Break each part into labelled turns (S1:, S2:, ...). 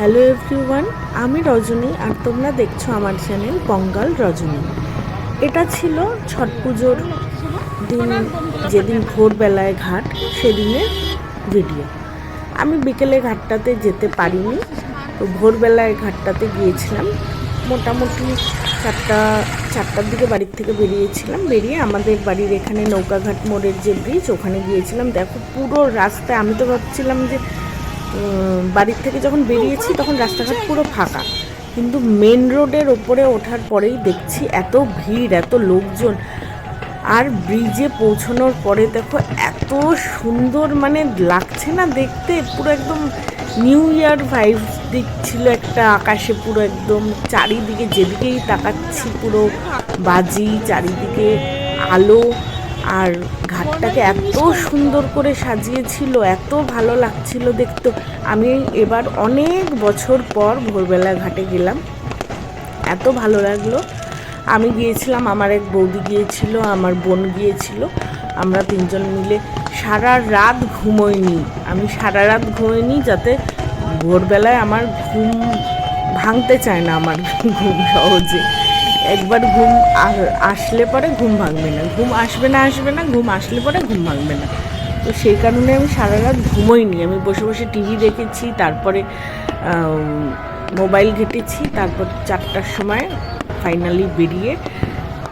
S1: Hello everyone, আমি রজনী আর তোমরা দেখছো আমার চ্যানেল বঙ্গাল রজনী। এটা ছিল ছট পুজোর দিন, যেদিন ভোরবেলায় ঘাট, সেদিনের ভিডিও। আমি বিকেলে ঘাটটাতে যেতে পারিনি, তো ভোরবেলায় ঘাটটাতে গিয়েছিলাম। মোটামুটি চারটার দিকে বাড়ির থেকে বেরিয়ে আমাদের বাড়ির এখানে নৌকাঘাট মোড়ের যে ব্রিজ, ওখানে গিয়েছিলাম। দেখো পুরো রাস্তায়, আমি তো ভাবছিলাম যে বাড়ির থেকে যখন বেরিয়েছি তখন রাস্তাঘাট পুরো ফাঁকা, কিন্তু মেন রোডের ওপরে ওঠার পরেই দেখছি এত ভিড়, এত লোকজন। আর ব্রিজে পৌঁছানোর পরে দেখো এত সুন্দর লাগছে না দেখতে, পুরো একদম নিউ ইয়ার ভাইবস দিচ্ছিল একটা আকাশে। পুরো একদম চারিদিকে যেদিকেই তাকাচ্ছি পুরো বাজি, চারিদিকে আলো, আর ঘাটটাকে এত সুন্দর করে সাজিয়েছিল, এত ভালো লাগছিল দেখতে। আমি এবার অনেক বছর পর ভোরবেলা ঘাটে গেলাম, এত ভালো লাগলো। আমি গিয়েছিলাম, আমার এক বৌদি গিয়েছিল, আমার বোন গিয়েছিল, আমরা তিনজন মিলে সারা রাত ঘুমোইনি। আমি সারা রাত ঘুমোইনি, যাতে ভোরবেলায় আমার ঘুম ভাঙতে চায় না, আমার ঘুম সহজে। একবার ঘুম আসলে পরে ঘুম ভাঙবে না, ঘুম আসবে না, ঘুম আসলে পরে ঘুম ভাঙবে না। তো সেই কারণে আমি সারা রাত ঘুমোইনি। আমি বসে বসে টিভি দেখেছি, তারপরে মোবাইল ঘেটেছি, তারপর 4টার সময় ফাইনালি বেরিয়ে।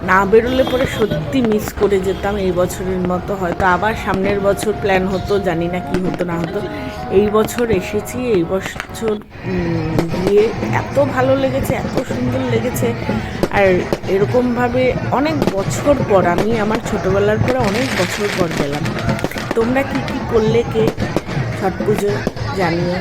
S1: না বেরোলে পরে সত্যি মিস করে যেতাম এই বছরের মতো। হয়তো আবার সামনের বছর প্ল্যান হতো, জানি না কি হতো না হতো। এই বছর এসেছি, এই বছর গিয়ে এত ভালো লেগেছে, এত সুন্দর লেগেছে। আর এরকমভাবে অনেক বছর পর, আমি আমার ছোটোবেলার পরে অনেক বছর পর গেলাম। তোমরা কি করলে কে ছট পুজো জানিও।